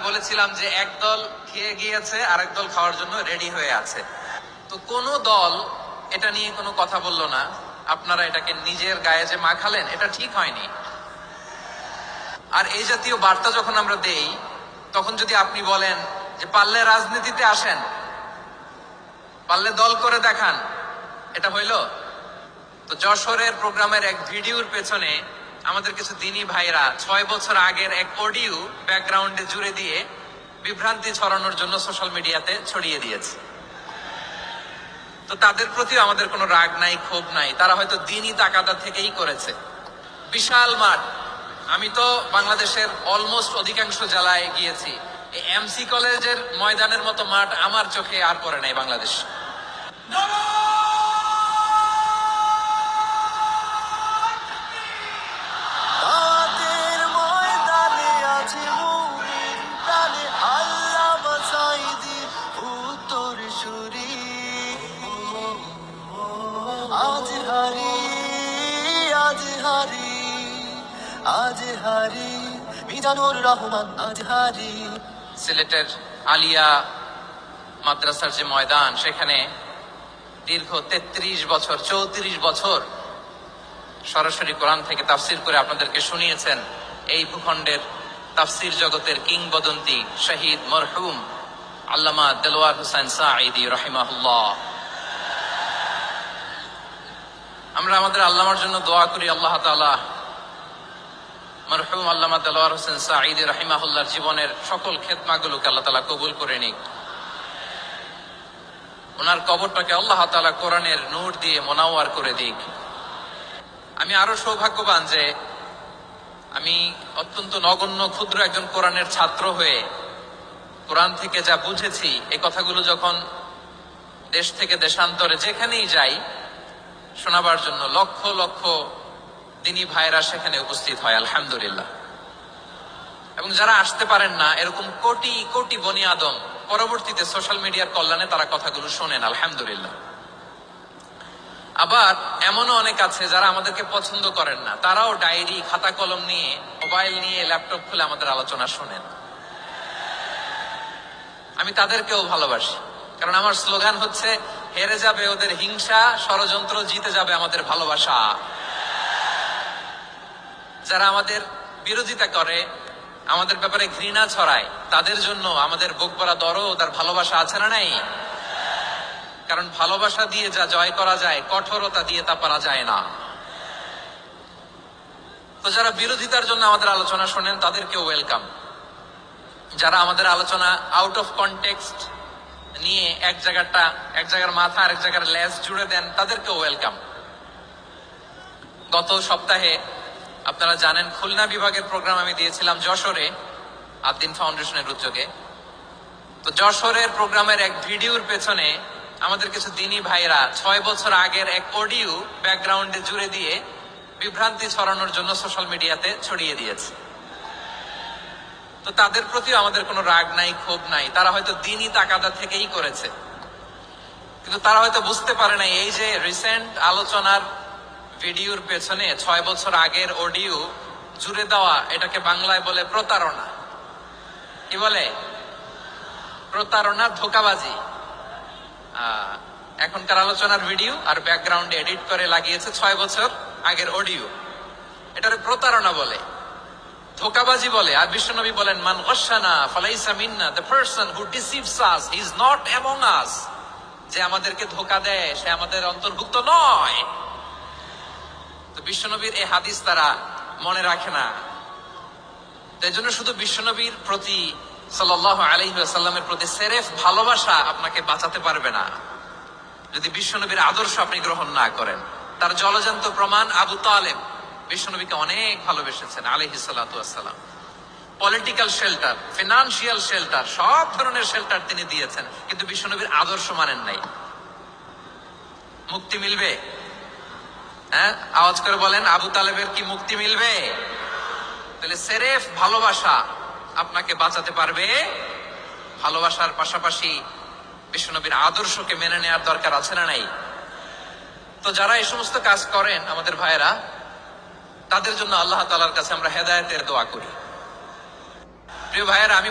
বলেছিলাম যে একদল খেয়ে গিয়েছে আরেক দল খাওয়ার জন্য রেডি হয়ে আছে। তো কোন দল এটা নিয়ে কোনো কথা বললো না। আপনারা এটাকে নিজের গায়ে যে মাখালেন, এটা ঠিক হয়নি। আর এই জাতীয় বার্তা যখন আমরা দেই, তখন যদি আপনি বলেন যে পারলে রাজনীতিতে আসেন, পারলে দল করে দেখান, এটা হইল? তো যশোরের প্রোগ্রামের এক ভিডিওর পেছনে আমাদের কিছু দিনী ভাইরা 6 বছর আগের এক অডিও ব্যাকগ্রাউন্ডে জুড়ে দিয়ে বিভ্রান্তি ছড়ানোর জন্য সোশ্যাল মিডিয়াতে ছড়িয়ে দিয়েছে। তো তাদের প্রতি আমাদের কোনো রাগ নাই, ক্ষোভ নাই। তারা হয়তো দিনই তাকাদা থেকেই করেছে। বিশাল মাঠ, আমি তো বাংলাদেশের অলমোস্ট অধিকাংশ জেলায় গিয়েছি। এই এমসি কলেজের ময়দানের মতো মাঠ আমার চোখে আর পড়ে নাই বাংলাদেশ। সিলেটের আলিয়া মাদ্রাসার যে ময়দান, সেখানে দীর্ঘ 33 বছর 34 বছর সরাসরি কোরআন থেকে তাফসির করে আপনাদেরকে শুনিয়েছেন এই ভূখণ্ডের তাফসির জগতের কিংবদন্তি শহীদ মরহুম আল্লামা দেলোয়ার হোসেন সাঈদী রাহিমাহুল্লাহ। আমরা আমাদের আল্লামার জন্য দোয়া করি, আল্লাহ তাআলা মরহুম আল্লামা দেলোয়ার হোসেন সাঈদী রাহিমাহুল্লাহর জীবনের সকল খেদমাগুলোকে আল্লাহ তাআলা কবুল করে নিক। ওনার কবরটাকে আল্লাহ তাআলা কোরআনের নূর দিয়ে মোনাওয়ার করে দিক। আমি আরো সৌভাগ্যবান যে আমি অত্যন্ত নগণ্য ক্ষুদ্র একজন কোরআনের ছাত্র হয়ে কোরআন থেকে যা বুঝেছি, এই কথাগুলো যখন দেশ থেকে দেশান্তরে যেখানেই যাই শোনাবার জন্য লক্ষ লক্ষ দিনী ভাইরা সেখানে উপস্থিত হয়, আলহামদুলিল্লাহ। এবং যারা আসতে পারেন না, এরকম কোটি কোটি বনি আদম পরবর্তীতে সোশ্যাল মিডিয়ার কল্যাণে তারা কথাগুলো শোনেন, আলহামদুলিল্লাহ। আবার এমনও অনেক আছে যারা আমাদেরকে পছন্দ করেন না, তারাও ডায়েরি খাতা কলম নিয়ে, মোবাইল নিয়ে, ল্যাপটপ খুলে আমাদের আলোচনা শোনেন। আমি তাদেরকেও ভালোবাসি, কারণ আমার স্লোগান হচ্ছে হেরে যাবে ওদের হিংসা, ষড়যন্ত্র, জিতে যাবে আমাদের ভালোবাসা। যারা আমাদের বিরোধিতা করে, আমাদের ব্যাপারে ঘৃণা ছড়ায়, তাদের জন্য আমাদের বুক ভরা দরদ আর ভালোবাসা আছে না নাই? কারণ ভালোবাসা দিয়ে যা জয় করা যায়, কঠোরতা দিয়ে তা পারা যায় না। তো যারা বিরোধিতার জন্য আমাদের আলোচনা শোনেন, তাদেরকেও ওয়েলকাম। যারা আমাদের আলোচনা আউট অফ কনটেক্সট নিয়ে এক জায়গার মাথা আর এক জায়গার লেজ জুড়ে দেন, তাদেরকেও ওয়েলকাম। গত সপ্তাহে আপনারা জানেন খুলনা বিভাগের প্রোগ্রাম আমি দিয়েছিলাম যশোরে আদ্দিন ফাউন্ডেশনের উদ্যোগে। তো যশোরের প্রোগ্রামের এক ভিডিওর পেছনে আমাদের কিছু দিনী ভাইরা 6 বছর আগের এক অডিও ব্যাকগ্রাউন্ডে জুড়ে দিয়ে বিভ্রান্তি ছড়ানোর জন্য সোশ্যাল মিডিয়াতে ছড়িয়ে দিয়েছে। তো তাদের প্রতিও আমাদের কোনো রাগ নাই, ক্ষোভ নাই। তারা হয়তো দিনই তাকাদা থেকেই করেছে, কিন্তু তারা হয়তো বুঝতে পারে না এই যে রিসেন্ট আলোচনার ভিডিওর পেছনে 6 বছর আগের অডিও জুড়ে দেওয়া, এটাকে বাংলায় বলে প্রতারণা। কি বলে? প্রতারণা, ধোঁকাবাজি। এখনকার আলোচনার ভিডিও আর ব্যাকগ্রাউন্ডে এডিট করে লাগিয়েছে 6 বছর আগের অডিও। এটারে প্রতারণা বলে, ধোঁকাবাজি বলে। আর বিশ্বনবী বলেন, মান গাশশানা ফালাইসা মিন্না, the person who deceives us he is not among us. যে আমাদেরকে ধোঁকা দেয়, সে আমাদের অন্তর্ভুক্ত নয়। তো বিশ্বনবীর এই হাদিস তারা মনে রাখে না। তাই জন্য শুধু বিশ্বনবীর প্রতি সাল্লাল্লাহু আলাইহি ওয়াসাল্লামের প্রতি সেরেফ ভালোবাসা আপনাকে বাঁচাতে পারবে না যদি বিশ্বনবীর আদর্শ আপনি গ্রহণ না করেন। তার জলজান্ত প্রমাণ, আবু তালেব বিশ্বনবীকে অনেক ভালোবেসেছেন আলাইহিস সালাতু ওয়াসসালাম। পলিটিক্যাল শেল্টার, ফিনান্সিয়াল শেল্টার, সব ধরনের শেল্টার তিনি দিয়েছেন, কিন্তু বিশ্বনবীর আদর্শ মানেন নাই। মুক্তি মিলবে? হ্যাঁ, আওয়াজ করে বলেন, আবু তালেবের কি মুক্তি মিলবে? তাহলে সেরেফ ভালোবাসা আপনাকে বাঁচাতে পারবে। ভালোবাসার পাশাপাশি বিশ্বনবীর আদর্শকে মেনে নেওয়ার দরকার আছে না নাই? তো যারা এই সমস্ত কাজ করেন আমাদের ভাইয়েরা, তাদের জন্য আল্লাহ তাআলার কাছে আমরা হেদায়েতের দোয়া করি। প্রিয় ভাইয়েরা, আমি